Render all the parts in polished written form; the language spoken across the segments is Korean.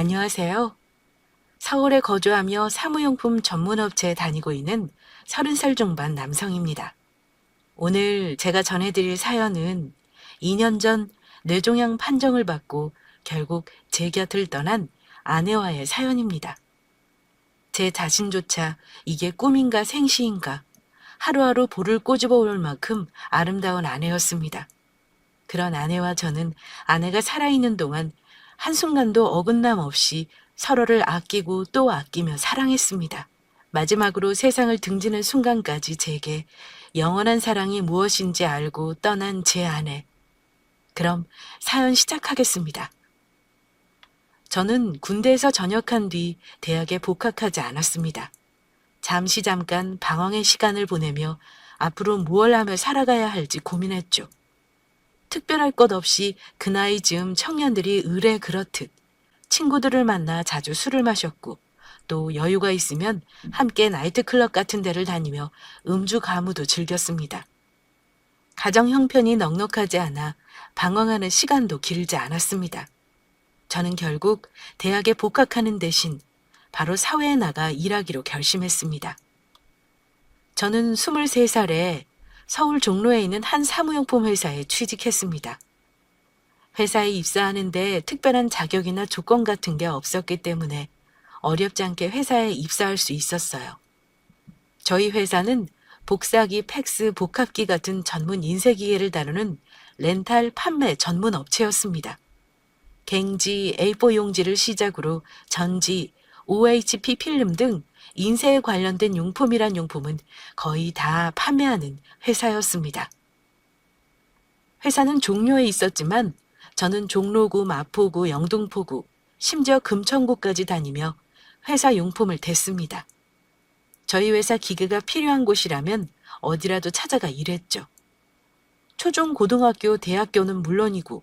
안녕하세요. 서울에 거주하며 사무용품 전문업체에 다니고 있는 30살 중반 남성입니다. 오늘 제가 전해드릴 사연은 2년 전 뇌종양 판정을 받고 결국 제 곁을 떠난 아내와의 사연입니다. 제 자신조차 이게 꿈인가 생시인가 하루하루 볼을 꼬집어 올 만큼 아름다운 아내였습니다. 그런 아내와 저는 아내가 살아있는 동안 한순간도 어긋남 없이 서로를 아끼고 또 아끼며 사랑했습니다. 마지막으로 세상을 등지는 순간까지 제게 영원한 사랑이 무엇인지 알고 떠난 제 아내. 그럼 사연 시작하겠습니다. 저는 군대에서 전역한 뒤 대학에 복학하지 않았습니다. 잠깐 방황의 시간을 보내며 앞으로 무얼 하며 살아가야 할지 고민했죠. 특별할 것 없이 그 나이 즈음 청년들이 의례 그렇듯 친구들을 만나 자주 술을 마셨고 또 여유가 있으면 함께 나이트클럽 같은 데를 다니며 음주 가무도 즐겼습니다. 가정 형편이 넉넉하지 않아 방황하는 시간도 길지 않았습니다. 저는 결국 대학에 복학하는 대신 바로 사회에 나가 일하기로 결심했습니다. 저는 23살에 서울 종로에 있는 한 사무용품 회사에 취직했습니다. 회사에 입사하는데 특별한 자격이나 조건 같은 게 없었기 때문에 어렵지 않게 회사에 입사할 수 있었어요. 저희 회사는 복사기, 팩스, 복합기 같은 전문 인쇄기계를 다루는 렌탈 판매 전문 업체였습니다. 갱지, A4 용지를 시작으로 전지, OHP 필름 등 인쇄에 관련된 용품이란 용품은 거의 다 판매하는 회사였습니다. 회사는 종로에 있었지만 저는 종로구, 마포구, 영등포구, 심지어 금천구까지 다니며 회사 용품을 댔습니다. 저희 회사 기계가 필요한 곳이라면 어디라도 찾아가 일했죠. 초중, 고등학교, 대학교는 물론이고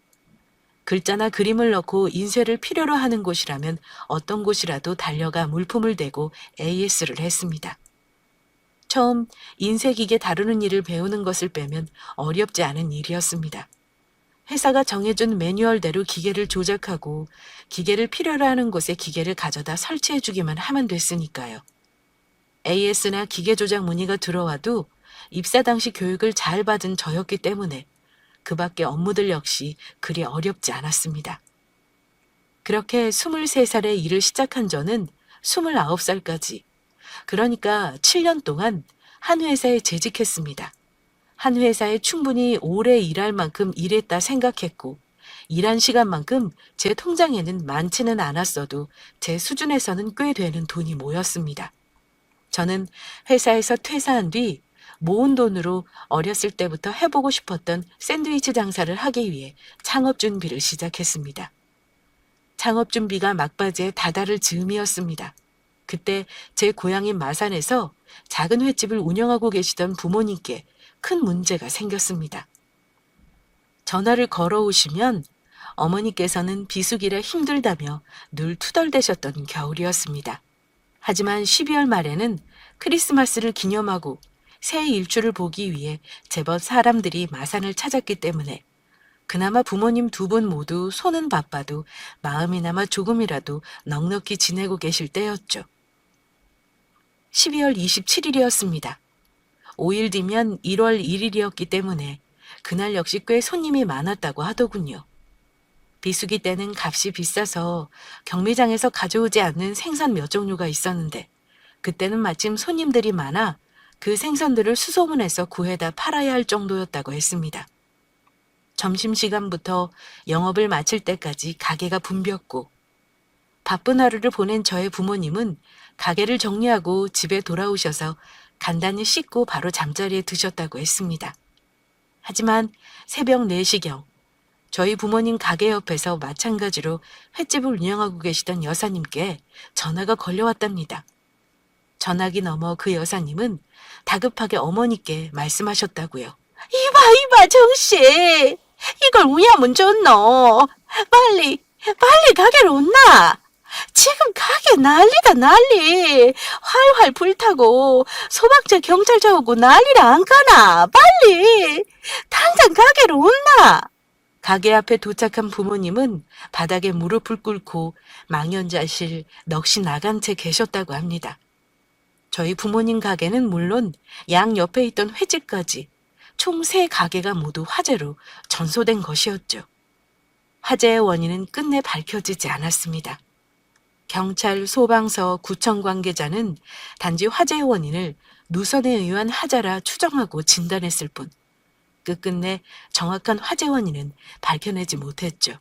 글자나 그림을 넣고 인쇄를 필요로 하는 곳이라면 어떤 곳이라도 달려가 물품을 대고 AS를 했습니다. 처음 인쇄기계 다루는 일을 배우는 것을 빼면 어렵지 않은 일이었습니다. 회사가 정해준 매뉴얼대로 기계를 조작하고 기계를 필요로 하는 곳에 기계를 가져다 설치해주기만 하면 됐으니까요. AS나 기계 조작 문의가 들어와도 입사 당시 교육을 잘 받은 저였기 때문에 그 밖의 업무들 역시 그리 어렵지 않았습니다. 그렇게 23살에 일을 시작한 저는 29살까지, 그러니까 7년 동안 한 회사에 재직했습니다. 한 회사에 충분히 오래 일할 만큼 일했다 생각했고, 일한 시간만큼 제 통장에는 많지는 않았어도 제 수준에서는 꽤 되는 돈이 모였습니다. 저는 회사에서 퇴사한 뒤 모은 돈으로 어렸을 때부터 해보고 싶었던 샌드위치 장사를 하기 위해 창업 준비를 시작했습니다. 창업 준비가 막바지에 다다를 즈음이었습니다. 그때 제 고향인 마산에서 작은 횟집을 운영하고 계시던 부모님께 큰 문제가 생겼습니다. 전화를 걸어오시면 어머니께서는 비수기라 힘들다며 늘 투덜대셨던 겨울이었습니다. 하지만 12월 말에는 크리스마스를 기념하고 새해 일출을 보기 위해 제법 사람들이 마산을 찾았기 때문에 그나마 부모님 두 분 모두 손은 바빠도 마음이나마 조금이라도 넉넉히 지내고 계실 때였죠. 12월 27일이었습니다. 5일 뒤면 1월 1일이었기 때문에 그날 역시 꽤 손님이 많았다고 하더군요. 비수기 때는 값이 비싸서 경매장에서 가져오지 않는 생선 몇 종류가 있었는데 그때는 마침 손님들이 많아 그 생선들을 수소문해서 구해다 팔아야 할 정도였다고 했습니다. 점심시간부터 영업을 마칠 때까지 가게가 붐볐고 바쁜 하루를 보낸 저의 부모님은 가게를 정리하고 집에 돌아오셔서 간단히 씻고 바로 잠자리에 드셨다고 했습니다. 하지만 새벽 4시경 저희 부모님 가게 옆에서 마찬가지로 횟집을 운영하고 계시던 여사님께 전화가 걸려왔답니다. 전화기 너머 그 여사님은 다급하게 어머니께 말씀하셨다고요. 이봐 정씨, 이걸 우야문 줬노. 빨리 가게로 온나. 지금 가게 난리다 난리. 활활 불타고 소방차 경찰차 오고 난리라 안 가나. 빨리 당장 가게로 온나. 가게 앞에 도착한 부모님은 바닥에 무릎을 꿇고 망연자실 넋이 나간 채 계셨다고 합니다. 저희 부모님 가게는 물론 양 옆에 있던 회집까지 총 3가게가 모두 화재로 전소된 것이었죠. 화재의 원인은 끝내 밝혀지지 않았습니다. 경찰, 소방서, 구청 관계자는 단지 화재의 원인을 누선에 의한 화재라 추정하고 진단했을 뿐 끝끝내 정확한 화재 원인은 밝혀내지 못했죠.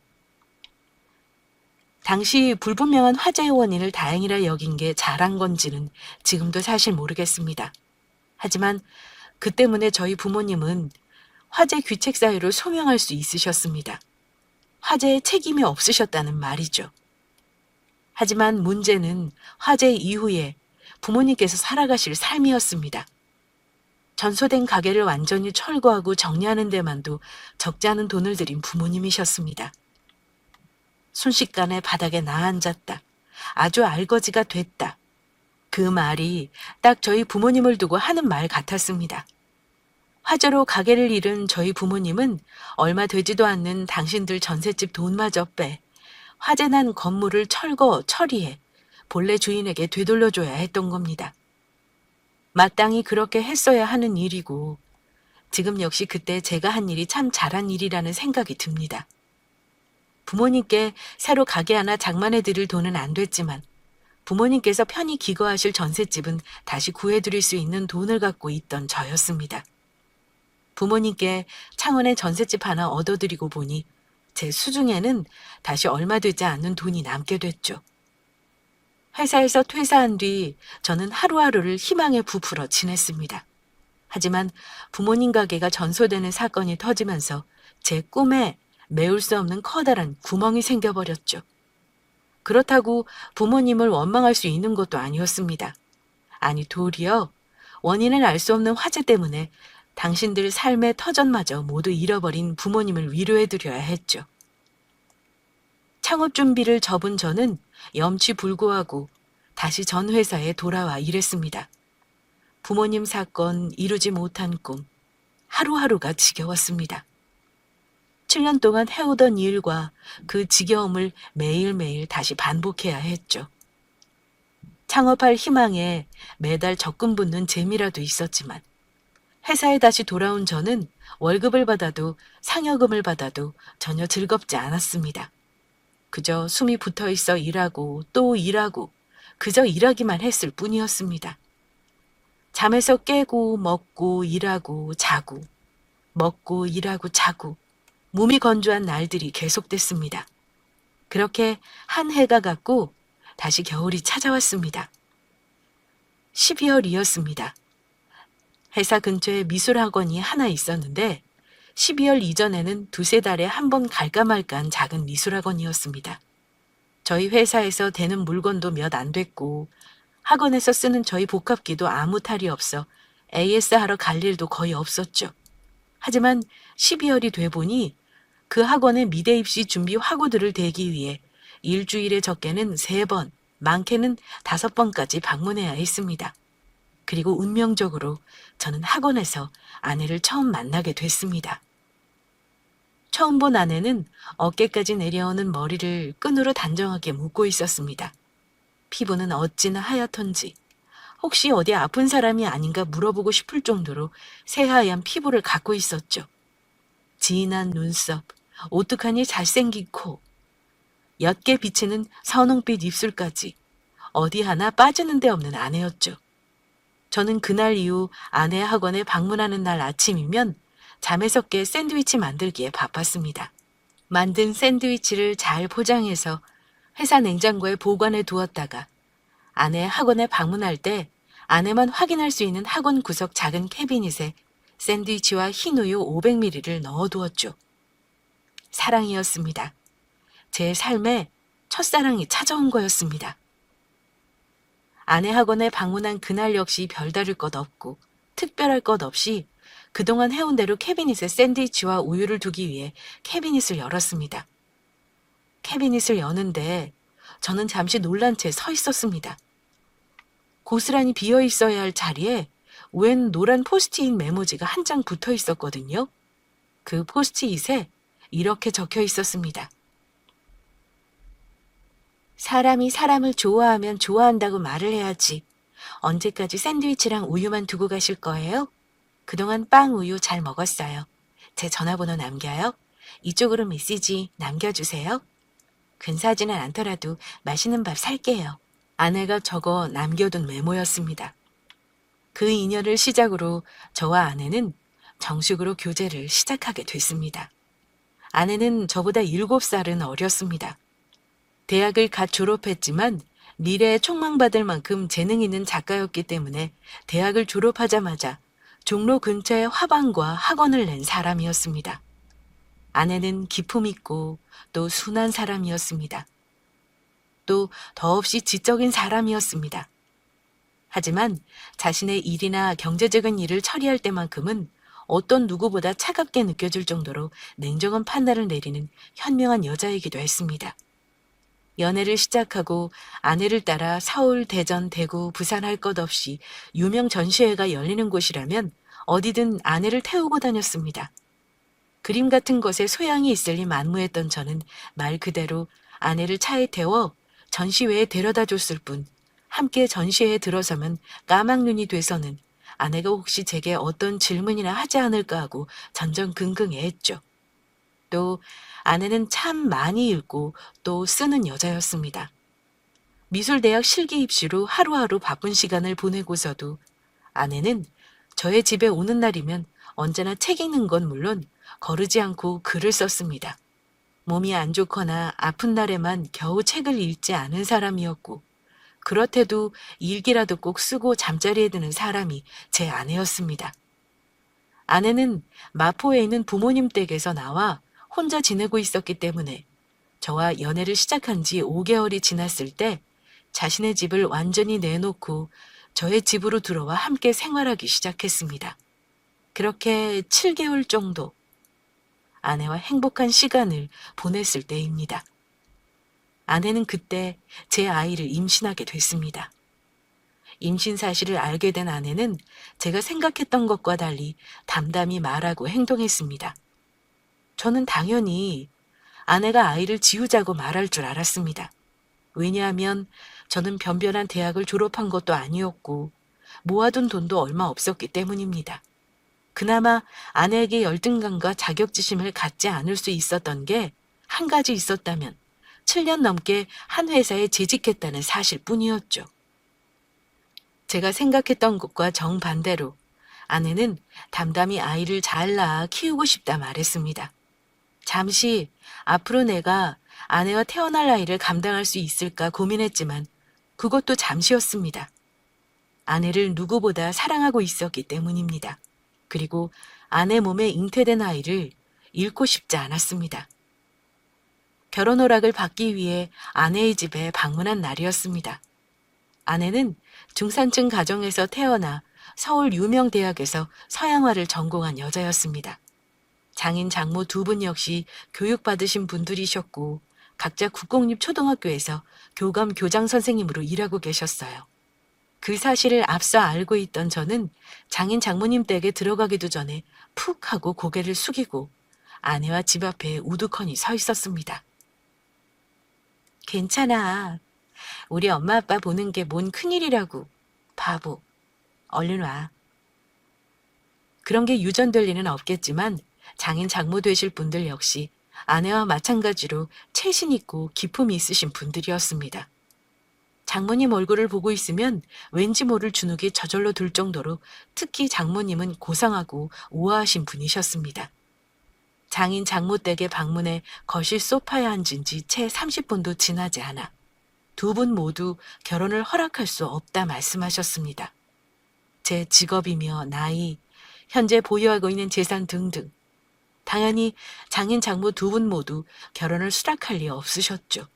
당시 불분명한 화재의 원인을 다행이라 여긴 게 잘한 건지는 지금도 사실 모르겠습니다. 하지만 그 때문에 저희 부모님은 화재 귀책 사유를 소명할 수 있으셨습니다. 화재에 책임이 없으셨다는 말이죠. 하지만 문제는 화재 이후에 부모님께서 살아가실 삶이었습니다. 전소된 가게를 완전히 철거하고 정리하는 데만도 적지 않은 돈을 들인 부모님이셨습니다. 순식간에 바닥에 나앉았다. 아주 알거지가 됐다. 그 말이 딱 저희 부모님을 두고 하는 말 같았습니다. 화재로 가게를 잃은 저희 부모님은 얼마 되지도 않는 당신들 전셋집 돈마저 빼 화재 난 건물을 철거, 처리해 본래 주인에게 되돌려줘야 했던 겁니다. 마땅히 그렇게 했어야 하는 일이고 지금 역시 그때 제가 한 일이 참 잘한 일이라는 생각이 듭니다. 부모님께 새로 가게 하나 장만해 드릴 돈은 안 됐지만 부모님께서 편히 기거하실 전셋집은 다시 구해드릴 수 있는 돈을 갖고 있던 저였습니다. 부모님께 창원에 전셋집 하나 얻어드리고 보니 제 수중에는 다시 얼마 되지 않는 돈이 남게 됐죠. 회사에서 퇴사한 뒤 저는 하루하루를 희망에 부풀어 지냈습니다. 하지만 부모님 가게가 전소되는 사건이 터지면서 제 꿈에 메울 수 없는 커다란 구멍이 생겨버렸죠. 그렇다고 부모님을 원망할 수 있는 것도 아니었습니다. 아니 도리어 원인을 알 수 없는 화재 때문에 당신들 삶의 터전마저 모두 잃어버린 부모님을 위로해드려야 했죠. 창업 준비를 접은 저는 염치불구하고 다시 전 회사에 돌아와 일했습니다. 부모님 사건, 이루지 못한 꿈, 하루하루가 지겨웠습니다. 7년 동안 해오던 일과 그 지겨움을 매일매일 다시 반복해야 했죠. 창업할 희망에 매달 적금 붓는 재미라도 있었지만 회사에 다시 돌아온 저는 월급을 받아도 상여금을 받아도 전혀 즐겁지 않았습니다. 그저 숨이 붙어 있어 일하고 또 일하고 그저 일하기만 했을 뿐이었습니다. 잠에서 깨고 먹고 일하고 자고 먹고 일하고 자고 몸이 건조한 날들이 계속됐습니다. 그렇게 한 해가 갔고 다시 겨울이 찾아왔습니다. 12월이었습니다. 회사 근처에 미술학원이 하나 있었는데 12월 이전에는 2~3달에 한 번 갈까 말까한 작은 미술학원이었습니다. 저희 회사에서 되는 물건도 몇 안 됐고 학원에서 쓰는 저희 복합기도 아무 탈이 없어 AS 하러 갈 일도 거의 없었죠. 하지만 12월이 돼 보니 그 학원의 미대 입시 준비 화고들을 대기 위해 일주일에 적게는 3번, 많게는 5번까지 방문해야 했습니다. 그리고 운명적으로 저는 학원에서 아내를 처음 만나게 됐습니다. 처음 본 아내는 어깨까지 내려오는 머리를 끈으로 단정하게 묶고 있었습니다. 피부는 어찌나 하얗던지 혹시 어디 아픈 사람이 아닌가 물어보고 싶을 정도로 새하얀 피부를 갖고 있었죠. 진한 눈썹, 오뚝하니 잘생긴 코, 옅게 비치는 선홍빛 입술까지 어디 하나 빠지는 데 없는 아내였죠. 저는 그날 이후 아내 학원에 방문하는 날 아침이면 잠에서 깨 샌드위치 만들기에 바빴습니다. 만든 샌드위치를 잘 포장해서 회사 냉장고에 보관해 두었다가 아내 학원에 방문할 때 아내만 확인할 수 있는 학원 구석 작은 캐비닛에 샌드위치와 흰 우유 500ml를 넣어두었죠. 사랑이었습니다. 제 삶에 첫사랑이 찾아온 거였습니다. 아내 학원에 방문한 그날 역시 별다를 것 없고 특별할 것 없이 그동안 해온 대로 캐비닛에 샌드위치와 우유를 두기 위해 캐비닛을 열었습니다. 캐비닛을 여는데 저는 잠시 놀란 채 서 있었습니다. 고스란히 비어 있어야 할 자리에 웬 노란 포스트잇 메모지가 한 장 붙어 있었거든요. 그 포스트잇에 이렇게 적혀 있었습니다. 사람이 사람을 좋아하면 좋아한다고 말을 해야지. 언제까지 샌드위치랑 우유만 두고 가실 거예요? 그동안 빵, 우유 잘 먹었어요. 제 전화번호 남겨요. 이쪽으로 메시지 남겨주세요. 근사하지는 않더라도 맛있는 밥 살게요. 아내가 적어 남겨둔 메모였습니다. 그 인연을 시작으로 저와 아내는 정식으로 교제를 시작하게 됐습니다. 아내는 저보다 7살은 어렸습니다. 대학을 갓 졸업했지만 미래에 촉망받을 만큼 재능 있는 작가였기 때문에 대학을 졸업하자마자 종로 근처에 화방과 학원을 낸 사람이었습니다. 아내는 기품 있고 또 순한 사람이었습니다. 또 더없이 지적인 사람이었습니다. 하지만 자신의 일이나 경제적인 일을 처리할 때만큼은 어떤 누구보다 차갑게 느껴질 정도로 냉정한 판단을 내리는 현명한 여자이기도 했습니다. 연애를 시작하고 아내를 따라 서울, 대전, 대구, 부산 할 것 없이 유명 전시회가 열리는 곳이라면 어디든 아내를 태우고 다녔습니다. 그림 같은 것에 소양이 있으리 만무했던 저는 말 그대로 아내를 차에 태워 전시회에 데려다 줬을 뿐 함께 전시회에 들어서면 까막눈이 돼서는 아내가 혹시 제게 어떤 질문이나 하지 않을까 하고 전전긍긍해했죠. 또 아내는 참 많이 읽고 또 쓰는 여자였습니다. 미술대학 실기 입시로 하루하루 바쁜 시간을 보내고서도 아내는 저의 집에 오는 날이면 언제나 책 읽는 건 물론 거르지 않고 글을 썼습니다. 몸이 안 좋거나 아픈 날에만 겨우 책을 읽지 않은 사람이었고 그렇대도 일기라도 꼭 쓰고 잠자리에 드는 사람이 제 아내였습니다. 아내는 마포에 있는 부모님 댁에서 나와 혼자 지내고 있었기 때문에 저와 연애를 시작한 지 5개월이 지났을 때 자신의 집을 완전히 내놓고 저의 집으로 들어와 함께 생활하기 시작했습니다. 그렇게 7개월 정도 아내와 행복한 시간을 보냈을 때입니다. 아내는 그때 제 아이를 임신하게 됐습니다. 임신 사실을 알게 된 아내는 제가 생각했던 것과 달리 담담히 말하고 행동했습니다. 저는 당연히 아내가 아이를 지우자고 말할 줄 알았습니다. 왜냐하면 저는 변변한 대학을 졸업한 것도 아니었고 모아둔 돈도 얼마 없었기 때문입니다. 그나마 아내에게 열등감과 자격지심을 갖지 않을 수 있었던 게 한 가지 있었다면 7년 넘게 한 회사에 재직했다는 사실뿐이었죠. 제가 생각했던 것과 정반대로 아내는 담담히 아이를 잘 낳아 키우고 싶다 말했습니다. 잠시 앞으로 내가 아내와 태어날 아이를 감당할 수 있을까 고민했지만 그것도 잠시였습니다. 아내를 누구보다 사랑하고 있었기 때문입니다. 그리고 아내 몸에 잉태된 아이를 잃고 싶지 않았습니다. 결혼 허락을 받기 위해 아내의 집에 방문한 날이었습니다. 아내는 중산층 가정에서 태어나 서울 유명 대학에서 서양화를 전공한 여자였습니다. 장인 장모 두 분 역시 교육받으신 분들이셨고 각자 국공립 초등학교에서 교감 교장 선생님으로 일하고 계셨어요. 그 사실을 앞서 알고 있던 저는 장인 장모님 댁에 들어가기도 전에 푹 하고 고개를 숙이고 아내와 집 앞에 우두커니 서 있었습니다. 괜찮아. 우리 엄마 아빠 보는 게 뭔 큰일이라고. 바보. 얼른 와. 그런 게 유전될 리는 없겠지만 장인 장모 되실 분들 역시 아내와 마찬가지로 체신 있고 기품이 있으신 분들이었습니다. 장모님 얼굴을 보고 있으면 왠지 모를 주눅이 저절로 들 정도로 특히 장모님은 고상하고 우아하신 분이셨습니다. 장인 장모 댁에 방문해 거실 소파에 앉은 지 채 30분도 지나지 않아 두 분 모두 결혼을 허락할 수 없다 말씀하셨습니다. 제 직업이며 나이, 현재 보유하고 있는 재산 등등. 당연히 장인 장모 두 분 모두 결혼을 수락할 리 없으셨죠.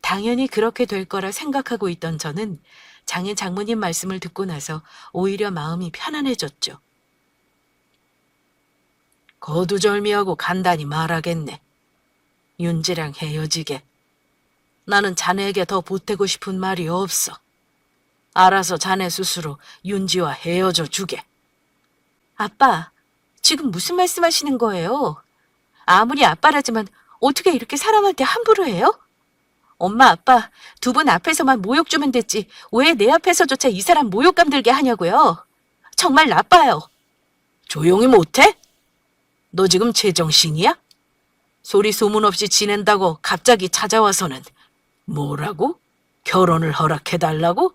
당연히 그렇게 될 거라 생각하고 있던 저는 장인 장모님 말씀을 듣고 나서 오히려 마음이 편안해졌죠. 거두절미하고 간단히 말하겠네. 윤지랑 헤어지게. 나는 자네에게 더 보태고 싶은 말이 없어. 알아서 자네 스스로 윤지와 헤어져 주게. 아빠, 지금 무슨 말씀하시는 거예요? 아무리 아빠라지만 어떻게 이렇게 사람한테 함부로 해요? 엄마, 아빠 두 분 앞에서만 모욕 주면 됐지 왜 내 앞에서조차 이 사람 모욕감 들게 하냐고요. 정말 나빠요. 조용히 못해? 너 지금 제정신이야? 소리 소문 없이 지낸다고 갑자기 찾아와서는 뭐라고? 결혼을 허락해달라고?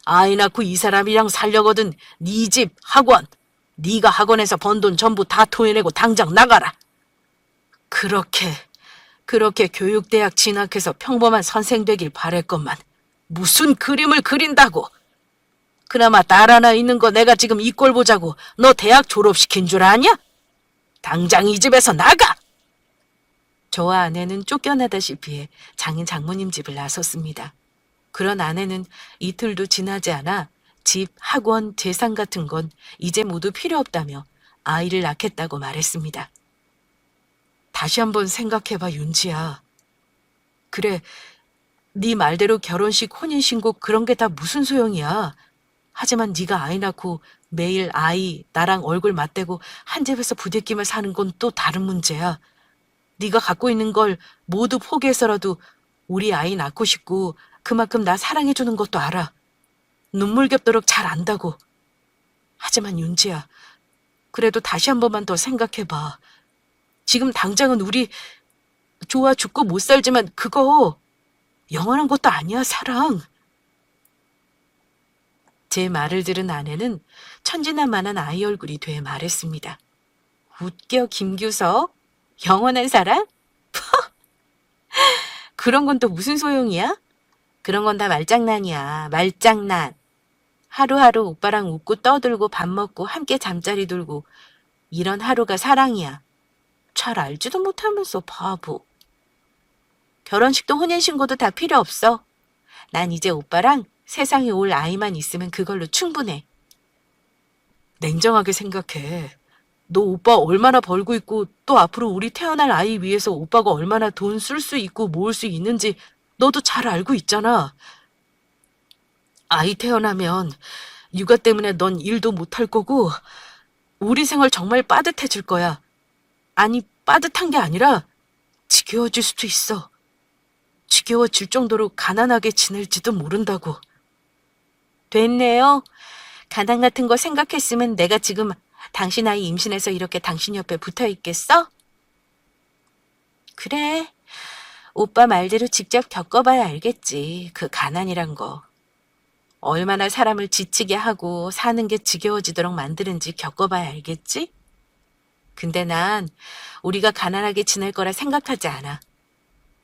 아이 낳고 이 사람이랑 살려거든 네 집, 학원. 네가 학원에서 번 돈 전부 다 토해내고 당장 나가라. 그렇게 교육대학 진학해서 평범한 선생 되길 바랬건만 무슨 그림을 그린다고. 그나마 딸 하나 있는 거 내가 지금 이 꼴 보자고 너 대학 졸업시킨 줄 아냐? 당장 이 집에서 나가! 저와 아내는 쫓겨나다시피 해 장인 장모님 집을 나섰습니다. 그런 아내는 이틀도 지나지 않아 집, 학원, 재산 같은 건 이제 모두 필요 없다며 아이를 낳겠다고 말했습니다. 다시 한번 생각해봐, 윤지야. 그래, 네 말대로 결혼식, 혼인신고 그런 게 다 무슨 소용이야. 하지만 네가 아이 낳고 매일 아이, 나랑 얼굴 맞대고 한 집에서 부대끼며 사는 건 또 다른 문제야. 네가 갖고 있는 걸 모두 포기해서라도 우리 아이 낳고 싶고 그만큼 나 사랑해주는 것도 알아. 눈물겹도록 잘 안다고. 하지만 윤지야, 그래도 다시 한 번만 더 생각해봐. 지금 당장은 우리 좋아 죽고 못 살지만 그거 영원한 것도 아니야, 사랑. 제 말을 들은 아내는 천진난만한 아이 얼굴이 돼 말했습니다. 웃겨, 김규석. 영원한 사랑? 그런 건 또 무슨 소용이야? 그런 건 다 말장난이야, 말장난. 하루하루 오빠랑 웃고 떠들고 밥 먹고 함께 잠자리 들고 이런 하루가 사랑이야. 잘 알지도 못하면서 바보. 결혼식도 혼인신고도 다 필요 없어. 난 이제 오빠랑 세상에 올 아이만 있으면 그걸로 충분해. 냉정하게 생각해. 너 오빠 얼마나 벌고 있고 또 앞으로 우리 태어날 아이 위해서 오빠가 얼마나 돈 쓸 수 있고 모을 수 있는지 너도 잘 알고 있잖아. 아이 태어나면 육아 때문에 넌 일도 못할 거고 우리 생활 정말 빠듯해질 거야. 아니, 빠듯한 게 아니라 지겨워질 수도 있어. 지겨워질 정도로 가난하게 지낼지도 모른다고. 됐네요. 가난 같은 거 생각했으면 내가 지금 당신 아이 임신해서 이렇게 당신 옆에 붙어 있겠어? 그래. 오빠 말대로 직접 겪어봐야 알겠지. 그 가난이란 거. 얼마나 사람을 지치게 하고 사는 게 지겨워지도록 만드는지 겪어봐야 알겠지? 근데 난 우리가 가난하게 지낼 거라 생각하지 않아.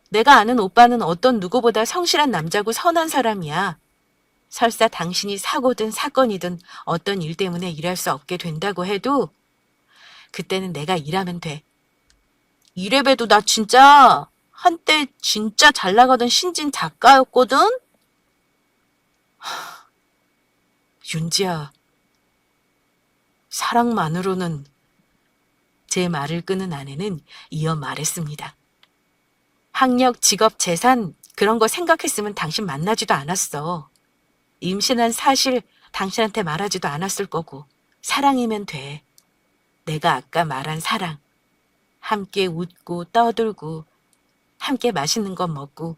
내가 아는 오빠는 어떤 누구보다 성실한 남자고 선한 사람이야. 설사 당신이 사고든 사건이든 어떤 일 때문에 일할 수 없게 된다고 해도 그때는 내가 일하면 돼. 이래봬도 나 진짜 한때 진짜 잘 나가던 신진 작가였거든? 윤지야, 사랑만으로는. 제 말을 끄는 아내는 이어 말했습니다. 학력, 직업, 재산 그런 거 생각했으면 당신 만나지도 않았어. 임신한 사실 당신한테 말하지도 않았을 거고 사랑이면 돼. 내가 아까 말한 사랑. 함께 웃고 떠들고 함께 맛있는 거 먹고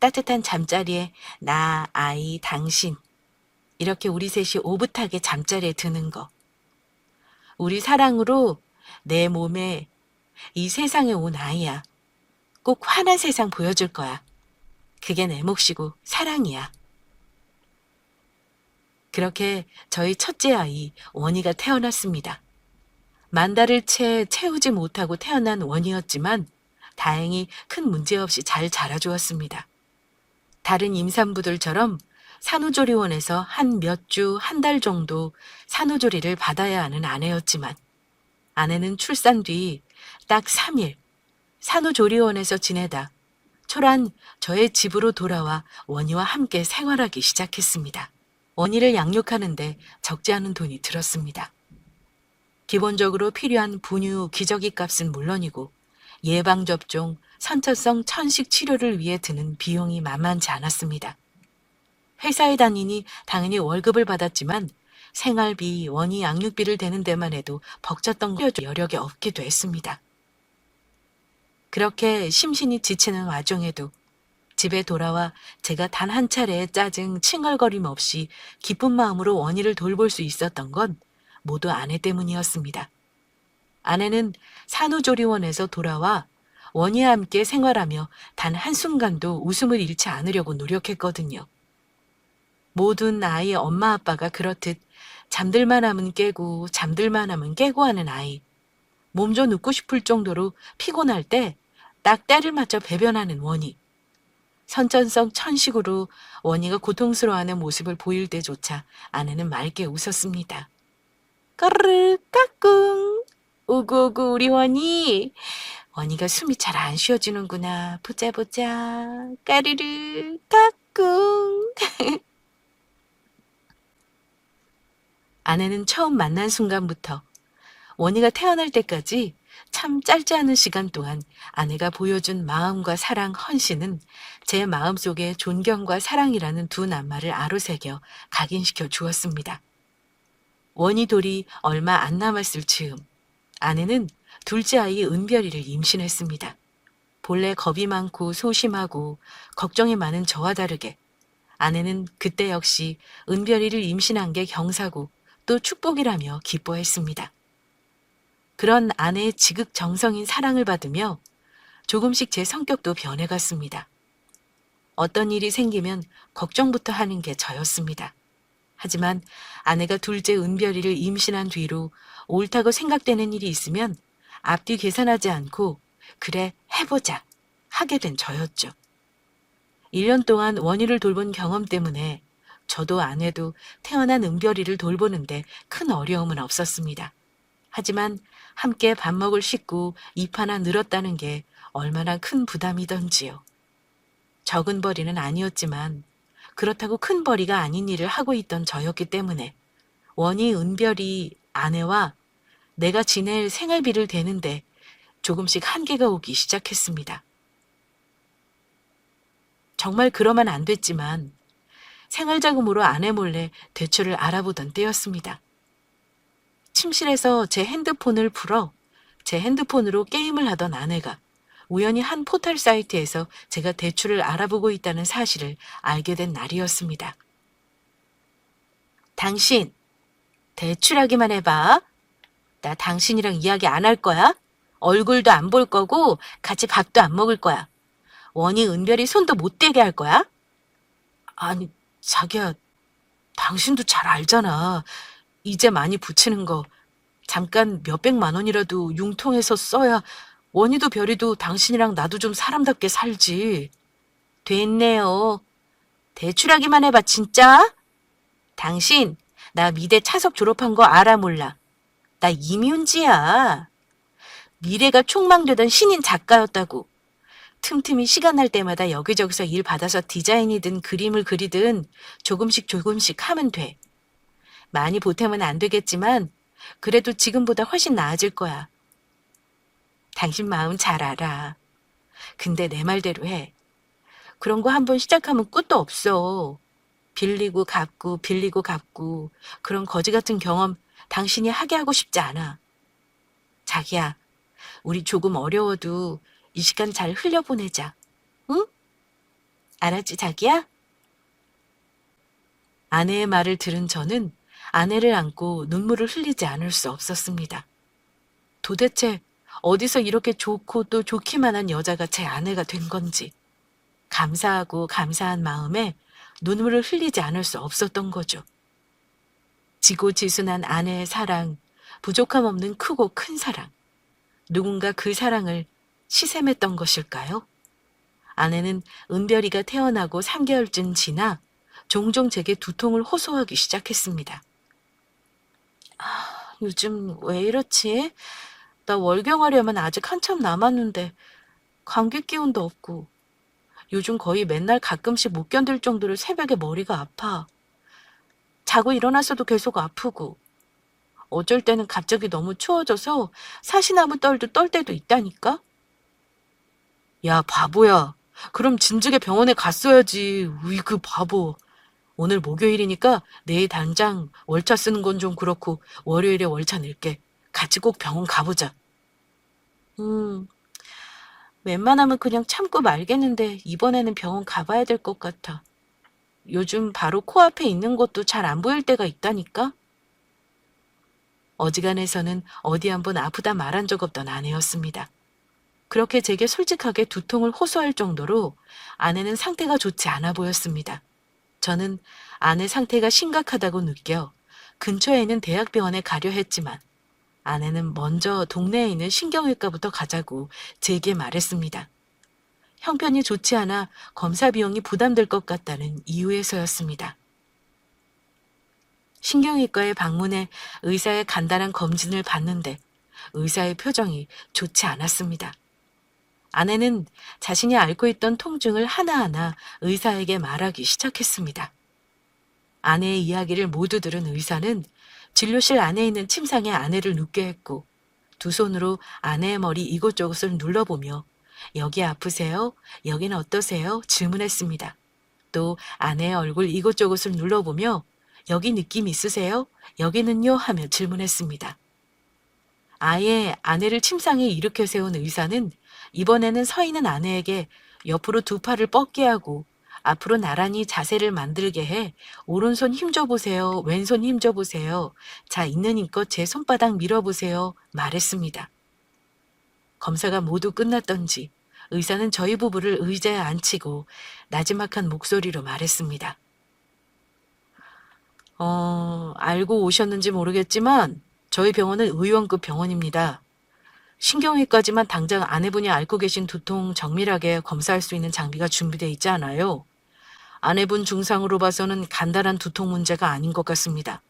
따뜻한 잠자리에 나, 아이, 당신 이렇게 우리 셋이 오붓하게 잠자리에 드는 거. 우리 사랑으로 내 몸에 이 세상에 온 아이야. 꼭 환한 세상 보여줄 거야. 그게 내 몫이고 사랑이야. 그렇게 저희 첫째 아이 원희가 태어났습니다. 만 달을 채우지 못하고 태어난 원희였지만 다행히 큰 문제 없이 잘 자라주었습니다. 다른 임산부들처럼 산후조리원에서 한 몇 주, 한 달 정도 산후조리를 받아야 하는 아내였지만 아내는 출산 뒤 딱 3일 산후조리원에서 지내다 초란 저의 집으로 돌아와 원희와 함께 생활하기 시작했습니다. 원희를 양육하는데 적지 않은 돈이 들었습니다. 기본적으로 필요한 분유, 기저귀 값은 물론이고 예방접종, 선천성 천식 치료를 위해 드는 비용이 만만치 않았습니다. 회사에 다니니 당연히 월급을 받았지만 생활비, 원희 양육비를 대는 데만 해도 벅찼던 여력이 없기도 했습니다. 그렇게 심신이 지치는 와중에도 집에 돌아와 제가 단 한 차례의 짜증, 칭얼거림 없이 기쁜 마음으로 원희를 돌볼 수 있었던 건 모두 아내 때문이었습니다. 아내는 산후조리원에서 돌아와 원희와 함께 생활하며 단 한순간도 웃음을 잃지 않으려고 노력했거든요. 모든 아이의 엄마 아빠가 그렇듯 잠들만 하면 깨고 잠들만 하면 깨고 하는 아이. 몸져 눕고 싶을 정도로 피곤할 때 딱 때를 맞춰 배변하는 원희. 선천성 천식으로 원희가 고통스러워하는 모습을 보일 때조차 아내는 맑게 웃었습니다. 까르르 까꿍. 오구오구 우리 원희. 원희가 숨이 잘 안 쉬어지는구나. 보자 보자. 까르르 까꿍. 아내는 처음 만난 순간부터 원희가 태어날 때까지 참 짧지 않은 시간 동안 아내가 보여준 마음과 사랑, 헌신은 제 마음속에 존경과 사랑이라는 두 낱말을 아로새겨 각인시켜 주었습니다. 원희 돌이 얼마 안 남았을 즈음 아내는 둘째 아이 은별이를 임신했습니다. 본래 겁이 많고 소심하고 걱정이 많은 저와 다르게 아내는 그때 역시 은별이를 임신한 게 경사고 또 축복이라며 기뻐했습니다. 그런 아내의 지극정성인 사랑을 받으며 조금씩 제 성격도 변해갔습니다. 어떤 일이 생기면 걱정부터 하는 게 저였습니다. 하지만 아내가 둘째 은별이를 임신한 뒤로 옳다고 생각되는 일이 있으면 앞뒤 계산하지 않고 그래 해보자 하게 된 저였죠. 1년 동안 원희를 돌본 경험 때문에 저도 아내도 태어난 은별이를 돌보는데 큰 어려움은 없었습니다. 하지만 함께 밥 먹을 식구 입 하나 늘었다는 게 얼마나 큰 부담이던지요. 적은 벌이는 아니었지만 그렇다고 큰 벌이가 아닌 일을 하고 있던 저였기 때문에 원희, 은별이, 아내와 내가 지낼 생활비를 대는데 조금씩 한계가 오기 시작했습니다. 정말 그러면 안 됐지만 생활자금으로 아내 몰래 대출을 알아보던 때였습니다. 침실에서 제 핸드폰을 풀어 제 핸드폰으로 게임을 하던 아내가 우연히 한 포털 사이트에서 제가 대출을 알아보고 있다는 사실을 알게 된 날이었습니다. 당신, 대출하기만 해봐. 나 당신이랑 이야기 안 할 거야. 얼굴도 안 볼 거고 같이 밥도 안 먹을 거야. 원희, 은별이 손도 못 대게 할 거야. 아니, 자기야, 당신도 잘 알잖아. 이제 많이 붙이는 거 잠깐 몇백만 원이라도 융통해서 써야 원희도 별이도 당신이랑 나도 좀 사람답게 살지. 됐네요. 대출하기만 해봐 진짜. 당신 나 미대 차석 졸업한 거 알아 몰라. 나 이미운지야. 미래가 촉망되던 신인 작가였다고. 틈틈이 시간 날 때마다 여기저기서 일 받아서 디자인이든 그림을 그리든 조금씩 조금씩 하면 돼. 많이 보태면 안 되겠지만 그래도 지금보다 훨씬 나아질 거야. 당신 마음 잘 알아. 근데 내 말대로 해. 그런 거 한번 시작하면 끝도 없어. 빌리고 갚고 빌리고 갚고 그런 거지 같은 경험 당신이 하게 하고 싶지 않아. 자기야, 우리 조금 어려워도 이 시간 잘 흘려보내자. 응? 알았지 자기야? 아내의 말을 들은 저는 아내를 안고 눈물을 흘리지 않을 수 없었습니다. 도대체 어디서 이렇게 좋고 또 좋기만 한 여자가 제 아내가 된 건지 감사하고 감사한 마음에 눈물을 흘리지 않을 수 없었던 거죠. 지고지순한 아내의 사랑, 부족함 없는 크고 큰 사랑. 누군가 그 사랑을 시샘했던 것일까요? 아내는 은별이가 태어나고 3개월쯤 지나 종종 제게 두통을 호소하기 시작했습니다. 요즘 왜 이렇지? 나 월경하려면 아직 한참 남았는데 감기 기운도 없고 요즘 거의 맨날 가끔씩 못 견딜 정도로 새벽에 머리가 아파. 자고 일어났어도 계속 아프고 어쩔 때는 갑자기 너무 추워져서 사시나무 떨도 떨 때도 있다니까? 야, 바보야. 그럼 진즉에 병원에 갔어야지. 으이그 바보. 오늘 목요일이니까 내일 당장 월차 쓰는 건 좀 그렇고 월요일에 월차 낼게. 같이 꼭 병원 가보자. 웬만하면 그냥 참고 말겠는데 이번에는 병원 가봐야 될 것 같아. 요즘 바로 코앞에 있는 것도 잘 안 보일 때가 있다니까? 어지간해서는 어디 한번 아프다 말한 적 없던 아내였습니다. 그렇게 제게 솔직하게 두통을 호소할 정도로 아내는 상태가 좋지 않아 보였습니다. 저는 아내 상태가 심각하다고 느껴 근처에 있는 대학병원에 가려 했지만 아내는 먼저 동네에 있는 신경외과부터 가자고 제게 말했습니다. 형편이 좋지 않아 검사 비용이 부담될 것 같다는 이유에서였습니다. 신경외과에 방문해 의사의 간단한 검진을 받는데 의사의 표정이 좋지 않았습니다. 아내는 자신이 앓고 있던 통증을 하나하나 의사에게 말하기 시작했습니다. 아내의 이야기를 모두 들은 의사는 진료실 안에 있는 침상에 아내를 눕게 했고 두 손으로 아내의 머리 이곳저곳을 눌러보며 여기 아프세요? 여기는 어떠세요? 질문했습니다. 또 아내의 얼굴 이곳저곳을 눌러보며 여기 느낌 있으세요? 여기는요? 하며 질문했습니다. 아예 아내를 침상에 일으켜 세운 의사는 이번에는 서 있는 아내에게 옆으로 두 팔을 뻗게 하고 앞으로 나란히 자세를 만들게 해 오른손 힘줘 보세요. 왼손 힘줘 보세요. 자, 있는 힘껏 제 손바닥 밀어보세요. 말했습니다. 검사가 모두 끝났던지 의사는 저희 부부를 의자에 앉히고 나지막한 목소리로 말했습니다. 알고 오셨는지 모르겠지만 저희 병원은 의원급 병원입니다. 신경외과지만 당장 아내분이 앓고 계신 두통 정밀하게 검사할 수 있는 장비가 준비되어 있지 않아요. 아내분 증상으로 봐서는 간단한 두통 문제가 아닌 것 같습니다.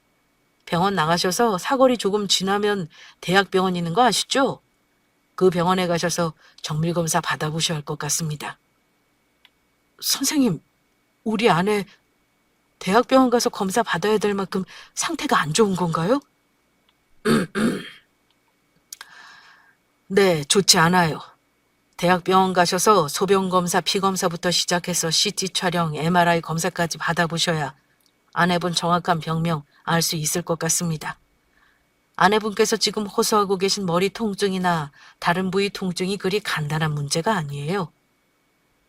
병원 나가셔서 사거리 조금 지나면 대학병원 있는 거 아시죠? 그 병원에 가셔서 정밀검사 받아보셔야 할 것 같습니다. 선생님, 우리 아내 대학병원 가서 검사 받아야 될 만큼 상태가 안 좋은 건가요? 네, 좋지 않아요. 대학병원 가셔서 소변검사, 피검사부터 시작해서 CT 촬영, MRI 검사까지 받아보셔야 아내분 정확한 병명 알 수 있을 것 같습니다. 아내분께서 지금 호소하고 계신 머리 통증이나 다른 부위 통증이 그리 간단한 문제가 아니에요.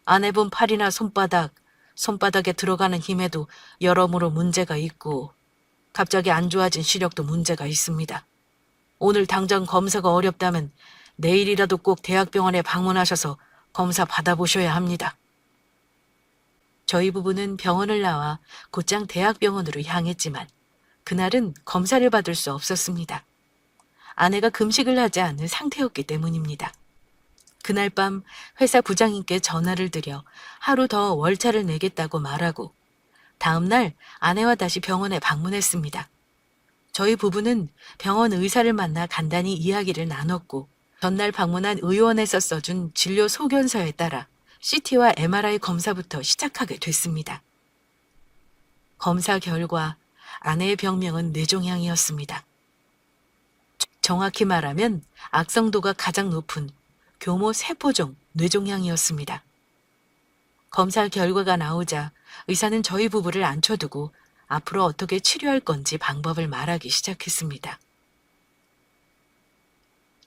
아내분 팔이나 손바닥에 들어가는 힘에도 여러모로 문제가 있고 갑자기 안 좋아진 시력도 문제가 있습니다. 오늘 당장 검사가 어렵다면 내일이라도 꼭 대학병원에 방문하셔서 검사 받아보셔야 합니다. 저희 부부는 병원을 나와 곧장 대학병원으로 향했지만 그날은 검사를 받을 수 없었습니다. 아내가 금식을 하지 않는 상태였기 때문입니다. 그날 밤 회사 부장님께 전화를 드려 하루 더 월차를 내겠다고 말하고 다음 날 아내와 다시 병원에 방문했습니다. 저희 부부는 병원 의사를 만나 간단히 이야기를 나눴고 전날 방문한 의원에서 써준 진료 소견서에 따라 CT와 MRI 검사부터 시작하게 됐습니다. 검사 결과 아내의 병명은 뇌종양이었습니다. 정확히 말하면 악성도가 가장 높은 교모 세포종 뇌종양이었습니다. 검사 결과가 나오자 의사는 저희 부부를 앉혀두고 앞으로 어떻게 치료할 건지 방법을 말하기 시작했습니다.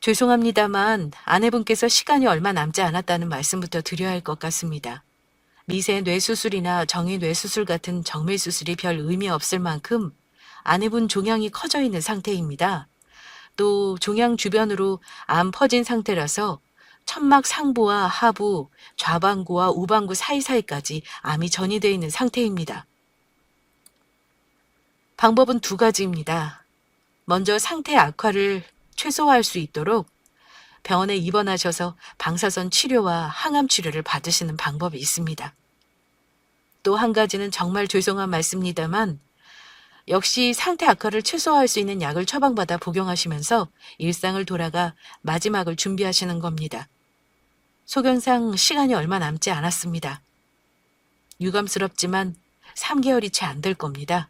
죄송합니다만 아내분께서 시간이 얼마 남지 않았다는 말씀부터 드려야 할 것 같습니다. 미세 뇌수술이나 정의 뇌수술 같은 정밀 수술이 별 의미 없을 만큼 아내분 종양이 커져 있는 상태입니다. 또 종양 주변으로 암 퍼진 상태라서 천막 상부와 하부, 좌방구와 우방구 사이사이까지 암이 전이되어 있는 상태입니다. 방법은 두 가지입니다. 먼저 상태 악화를 최소화할 수 있도록 병원에 입원하셔서 방사선 치료와 항암 치료를 받으시는 방법이 있습니다. 또 한 가지는 정말 죄송한 말씀입니다만 역시 상태 악화를 최소화할 수 있는 약을 처방받아 복용하시면서 일상을 돌아가 마지막을 준비하시는 겁니다. 소견상 시간이 얼마 남지 않았습니다. 유감스럽지만 3개월이 채 안 될 겁니다.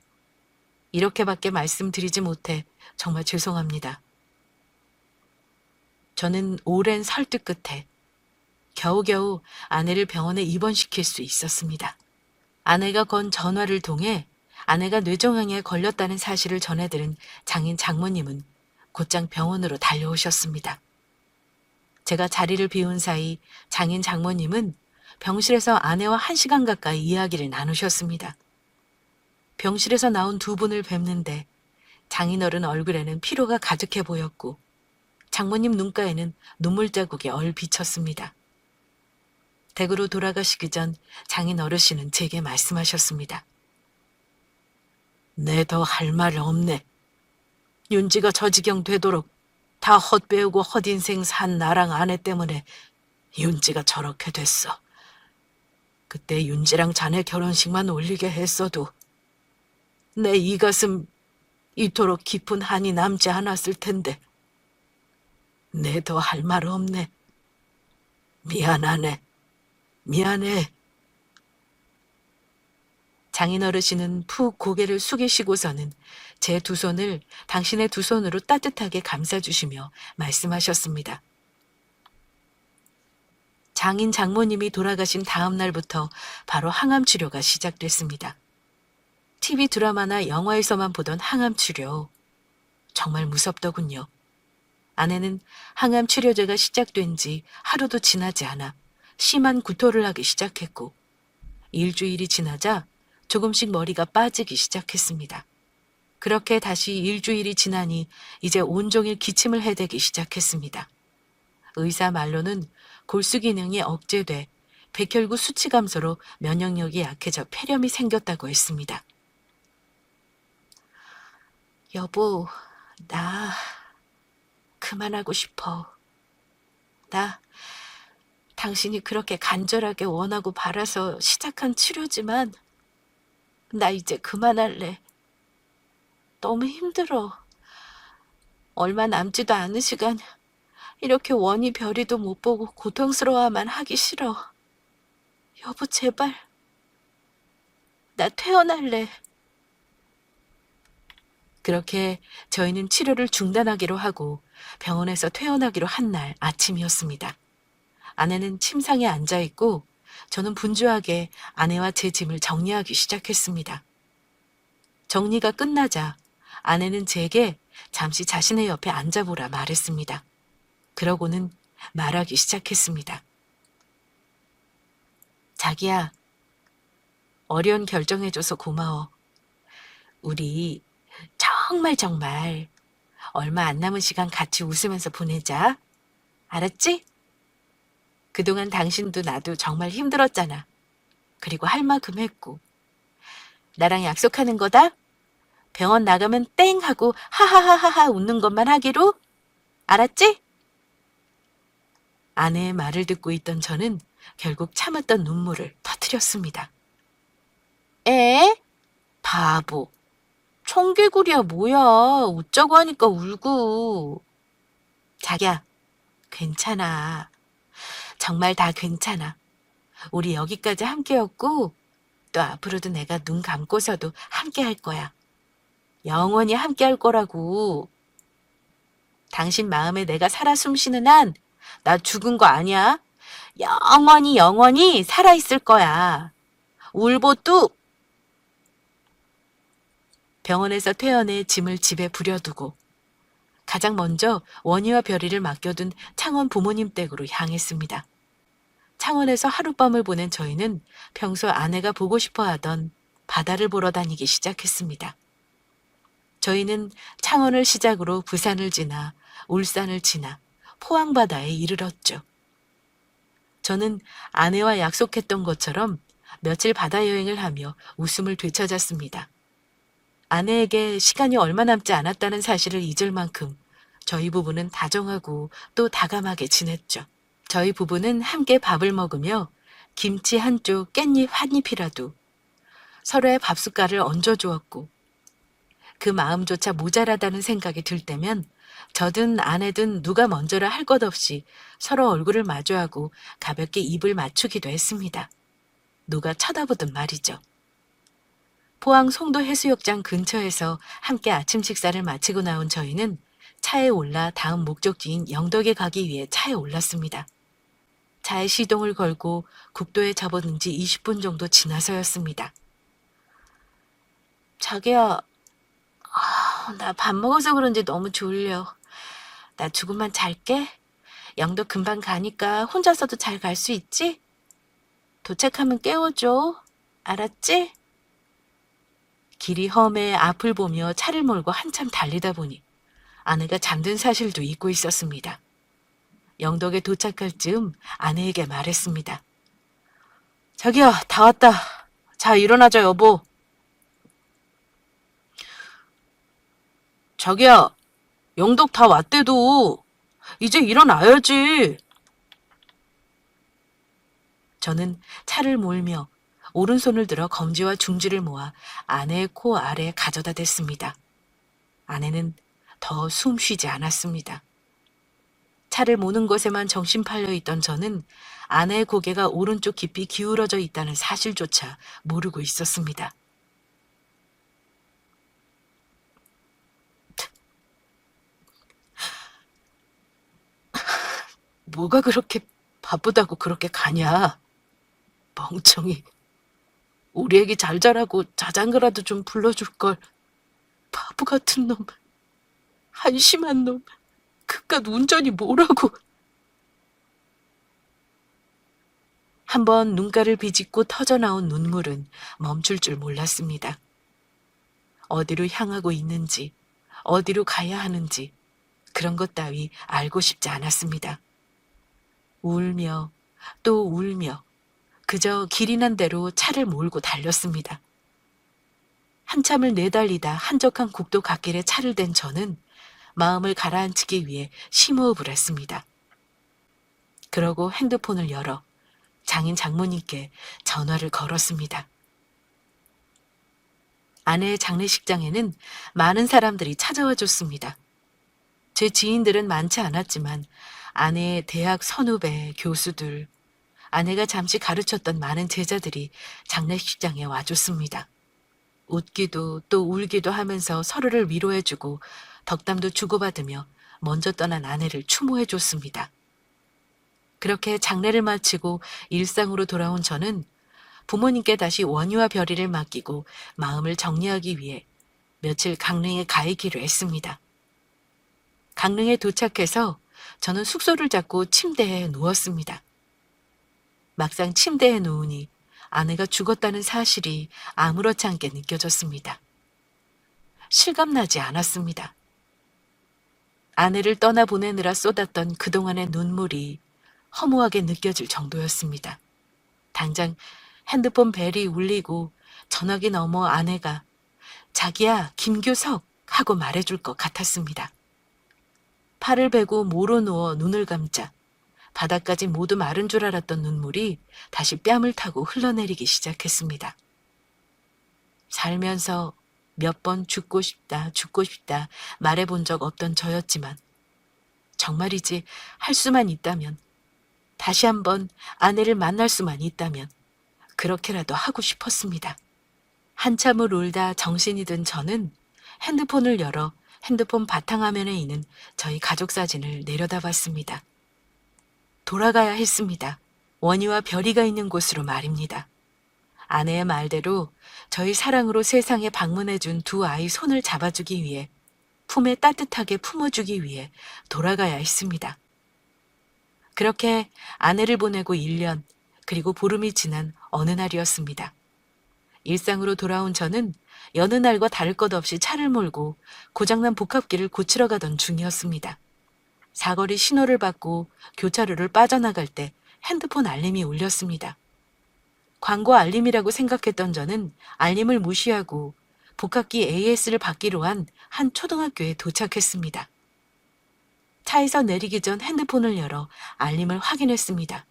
이렇게밖에 말씀드리지 못해 정말 죄송합니다. 저는 오랜 설득 끝에 겨우겨우 아내를 병원에 입원시킬 수 있었습니다. 아내가 건 전화를 통해 아내가 뇌종양에 걸렸다는 사실을 전해들은 장인 장모님은 곧장 병원으로 달려오셨습니다. 제가 자리를 비운 사이 장인 장모님은 병실에서 아내와 1시간 가까이 이야기를 나누셨습니다. 병실에서 나온 두 분을 뵙는데 장인어른 얼굴에는 피로가 가득해 보였고 장모님 눈가에는 눈물 자국이 얼비쳤습니다. 댁으로 돌아가시기 전 장인 어르신은 제게 말씀하셨습니다. 내 더 할 말 없네. 윤지가 저 지경 되도록 다 헛배우고 헛인생 산 나랑 아내 때문에 윤지가 저렇게 됐어. 그때 윤지랑 자네 결혼식만 올리게 했어도 내 이 가슴 이토록 깊은 한이 남지 않았을 텐데. 내 더 할 말 없네. 미안하네. 미안해. 장인 어르신은 푹 고개를 숙이시고서는 제 두 손을 당신의 두 손으로 따뜻하게 감싸주시며 말씀하셨습니다. 장인 장모님이 돌아가신 다음 날부터 바로 항암 치료가 시작됐습니다. TV 드라마나 영화에서만 보던 항암 치료. 정말 무섭더군요. 아내는 항암 치료제가 시작된 지 하루도 지나지 않아 심한 구토를 하기 시작했고 일주일이 지나자 조금씩 머리가 빠지기 시작했습니다. 그렇게 다시 일주일이 지나니 이제 온종일 기침을 해대기 시작했습니다. 의사 말로는 골수 기능이 억제돼 백혈구 수치 감소로 면역력이 약해져 폐렴이 생겼다고 했습니다. 여보, 나 그만하고 싶어. 나 당신이 그렇게 간절하게 원하고 바라서 시작한 치료지만 나 이제 그만할래. 너무 힘들어. 얼마 남지도 않은 시간 이렇게 원이 별이도 못 보고 고통스러워만 하기 싫어. 여보 제발. 나 퇴원할래. 그렇게 저희는 치료를 중단하기로 하고 병원에서 퇴원하기로 한 날 아침이었습니다. 아내는 침상에 앉아있고 저는 분주하게 아내와 제 짐을 정리하기 시작했습니다. 정리가 끝나자 아내는 제게 잠시 자신의 옆에 앉아보라 말했습니다. 그러고는 말하기 시작했습니다. 자기야, 어려운 결정해줘서 고마워. 우리 정말 얼마 안 남은 시간 같이 웃으면서 보내자. 알았지? 그동안 당신도 나도 정말 힘들었잖아. 그리고 할 만큼 했고. 나랑 약속하는 거다? 병원 나가면 땡 하고 하하하하하 웃는 것만 하기로? 알았지? 아내의 말을 듣고 있던 저는 결국 참았던 눈물을 터뜨렸습니다. 에? 바보. 청개구리야 뭐야. 웃자고 하니까 울고. 자기야, 괜찮아. 정말 다 괜찮아. 우리 여기까지 함께였고 또 앞으로도 내가 눈 감고서도 함께 할 거야. 영원히 함께 할 거라고. 당신 마음에 내가 살아 숨쉬는 한 나 죽은 거 아니야. 영원히 살아있을 거야. 울보 뚝. 병원에서 퇴원해 짐을 집에 부려두고 가장 먼저 원희와 별이를 맡겨둔 창원 부모님 댁으로 향했습니다. 창원에서 하룻밤을 보낸 저희는 평소 아내가 보고 싶어 하던 바다를 보러 다니기 시작했습니다. 저희는 창원을 시작으로 부산을 지나 울산을 지나 포항바다에 이르렀죠. 저는 아내와 약속했던 것처럼 며칠 바다 여행을 하며 웃음을 되찾았습니다. 아내에게 시간이 얼마 남지 않았다는 사실을 잊을 만큼 저희 부부는 다정하고 또 다감하게 지냈죠. 저희 부부는 함께 밥을 먹으며 김치 한쪽, 깻잎 한 입이라도 서로의 밥숟갈을 얹어주었고 그 마음조차 모자라다는 생각이 들 때면 저든 아내든 누가 먼저라 할 것 없이 서로 얼굴을 마주하고 가볍게 입을 맞추기도 했습니다. 누가 쳐다보든 말이죠. 포항 송도 해수욕장 근처에서 함께 아침 식사를 마치고 나온 저희는 차에 올라 다음 목적지인 영덕에 가기 위해 차에 올랐습니다. 차에 시동을 걸고 국도에 접어든 지 20분 정도 지나서였습니다. 자기야, 나 밥 먹어서 그런지 너무 졸려. 나 조금만 잘게. 영도 금방 가니까 혼자서도 잘 갈 수 있지? 도착하면 깨워줘. 알았지? 길이 험해 앞을 보며 차를 몰고 한참 달리다 보니 아내가 잠든 사실도 잊고 있었습니다. 영덕에 도착할 즈음 아내에게 말했습니다. 자기야, 다 왔다. 자, 일어나자, 여보. 자기야, 영덕 다 왔대도. 이제 일어나야지. 저는 차를 몰며 오른손을 들어 검지와 중지를 모아 아내의 코 아래 가져다 댔습니다. 아내는 더 숨 쉬지 않았습니다. 차를 모는 것에만 정신 팔려 있던 저는 아내의 고개가 오른쪽 깊이 기울어져 있다는 사실조차 모르고 있었습니다. 뭐가 그렇게 바쁘다고 그렇게 가냐? 멍청이. 우리 애기 잘 자라고 자장가라도 좀 불러줄 걸. 바보 같은 놈. 한심한 놈. 그깟 운전이 뭐라고. 한번 눈가를 비집고 터져나온 눈물은 멈출 줄 몰랐습니다. 어디로 향하고 있는지, 어디로 가야 하는지 그런 것 따위 알고 싶지 않았습니다. 울며 또 울며 그저 길이 난 대로 차를 몰고 달렸습니다. 한참을 내달리다 한적한 국도 갓길에 차를 댄 저는 마음을 가라앉히기 위해 심호흡을 했습니다. 그러고 핸드폰을 열어 장인 장모님께 전화를 걸었습니다. 아내의 장례식장에는 많은 사람들이 찾아와 줬습니다. 제 지인들은 많지 않았지만 아내의 대학 선후배, 교수들, 아내가 잠시 가르쳤던 많은 제자들이 장례식장에 와줬습니다. 웃기도 또 울기도 하면서 서로를 위로해주고 덕담도 주고받으며 먼저 떠난 아내를 추모해줬습니다. 그렇게 장례를 마치고 일상으로 돌아온 저는 부모님께 다시 원유와 별이를 맡기고 마음을 정리하기 위해 며칠 강릉에 가 있기로 했습니다. 강릉에 도착해서 저는 숙소를 잡고 침대에 누웠습니다. 막상 침대에 누우니 아내가 죽었다는 사실이 아무렇지 않게 느껴졌습니다. 실감나지 않았습니다. 아내를 떠나보내느라 쏟았던 그동안의 눈물이 허무하게 느껴질 정도였습니다. 당장 핸드폰 벨이 울리고 전화기 너머 아내가 자기야, 김규석 하고 말해줄 것 같았습니다. 팔을 베고 모로 누워 눈을 감자 바닥까지 모두 마른 줄 알았던 눈물이 다시 뺨을 타고 흘러내리기 시작했습니다. 살면서 몇 번 죽고 싶다 말해본 적 없던 저였지만 정말이지 할 수만 있다면 다시 한번 아내를 만날 수만 있다면 그렇게라도 하고 싶었습니다. 한참을 울다 정신이 든 저는 핸드폰을 열어 핸드폰 바탕화면에 있는 저희 가족 사진을 내려다봤습니다. 돌아가야 했습니다. 원희와 별이가 있는 곳으로 말입니다. 아내의 말대로 저희 사랑으로 세상에 방문해준 두 아이 손을 잡아주기 위해 품에 따뜻하게 품어주기 위해 돌아가야 했습니다. 그렇게 아내를 보내고 1년 그리고 보름이 지난 어느 날이었습니다. 일상으로 돌아온 저는 여느 날과 다를 것 없이 차를 몰고 고장난 복합기를 고치러 가던 중이었습니다. 사거리 신호를 받고 교차로를 빠져나갈 때 핸드폰 알림이 울렸습니다. 광고 알림이라고 생각했던 저는 알림을 무시하고 복합기 AS를 받기로 한 초등학교에 도착했습니다. 차에서 내리기 전 핸드폰을 열어 알림을 확인했습니다.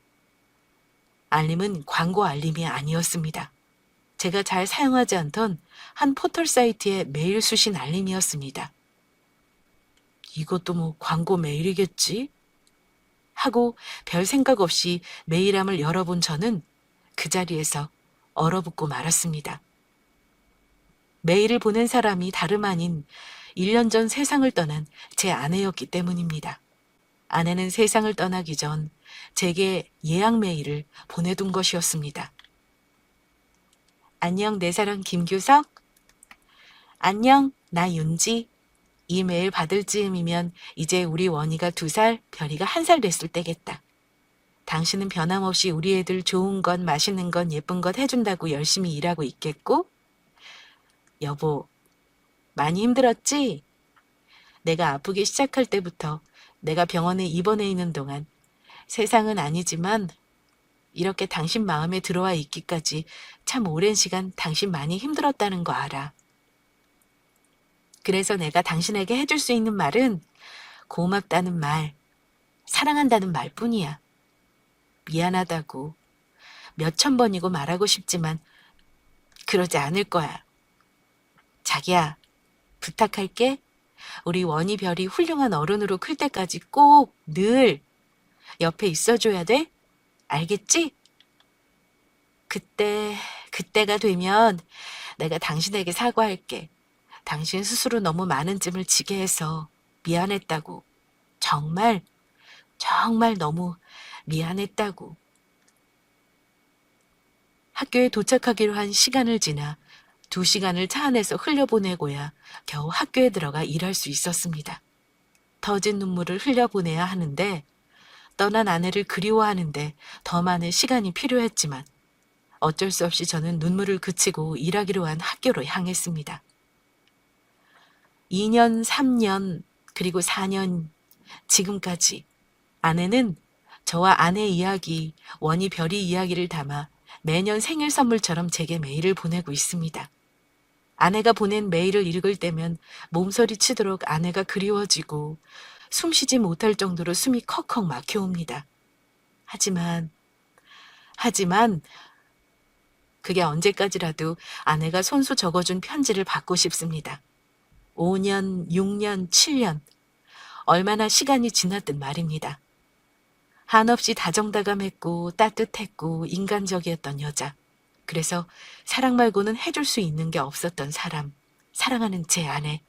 알림은 광고 알림이 아니었습니다. 제가 잘 사용하지 않던 한 포털 사이트의 메일 수신 알림이었습니다. 이것도 뭐 광고 메일이겠지? 하고 별 생각 없이 메일함을 열어본 저는 그 자리에서 얼어붙고 말았습니다. 메일을 보낸 사람이 다름 아닌 1년 전 세상을 떠난 제 아내였기 때문입니다. 아내는 세상을 떠나기 전 제게 예약 메일을 보내둔 것이었습니다. 안녕, 내 사랑 김규석. 안녕, 나 윤지. 이 메일 받을 즈음이면 이제 우리 원희가 2살, 별이가 1살 됐을 때겠다. 당신은 변함없이 우리 애들 좋은 건, 맛있는 건, 예쁜 것 해준다고 열심히 일하고 있겠고? 여보, 많이 힘들었지? 내가 아프기 시작할 때부터 내가 병원에 입원해 있는 동안 세상은 아니지만 이렇게 당신 마음에 들어와 있기까지 참 오랜 시간 당신 많이 힘들었다는 거 알아. 그래서 내가 당신에게 해줄 수 있는 말은 고맙다는 말, 사랑한다는 말뿐이야. 미안하다고 몇천 번이고 말하고 싶지만 그러지 않을 거야. 자기야, 부탁할게. 우리 원희 별이 훌륭한 어른으로 클 때까지 꼭 늘 옆에 있어줘야 돼. 알겠지? 그때가 되면 내가 당신에게 사과할게. 당신 스스로 너무 많은 짐을 지게 해서 미안했다고. 정말, 정말 너무 미안했다고. 학교에 도착하기로 한 시간을 지나 2시간을 차 안에서 흘려보내고야 겨우 학교에 들어가 일할 수 있었습니다. 터진 눈물을 흘려보내야 하는데 떠난 아내를 그리워하는데 더 많은 시간이 필요했지만 어쩔 수 없이 저는 눈물을 그치고 일하기로 한 학교로 향했습니다. 2년, 3년, 그리고 4년, 지금까지 아내는 저와 아내 이야기, 원희 별이 이야기를 담아 매년 생일 선물처럼 제게 메일을 보내고 있습니다. 아내가 보낸 메일을 읽을 때면 몸서리 치도록 아내가 그리워지고 숨쉬지 못할 정도로 숨이 컥컥 막혀옵니다. 하지만 그게 언제까지라도 아내가 손수 적어준 편지를 받고 싶습니다. 5년, 6년, 7년, 얼마나 시간이 지났든 말입니다. 한없이 다정다감했고 따뜻했고 인간적이었던 여자. 그래서 사랑 말고는 해줄 수 있는 게 없었던 사람. 사랑하는 제 아내.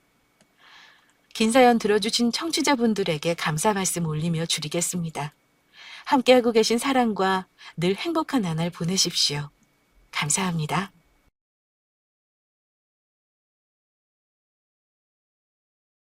긴 사연 들어주신 청취자분들에게 감사 말씀 올리며 줄이겠습니다. 함께하고 계신 사랑과 늘 행복한 나날 보내십시오. 감사합니다.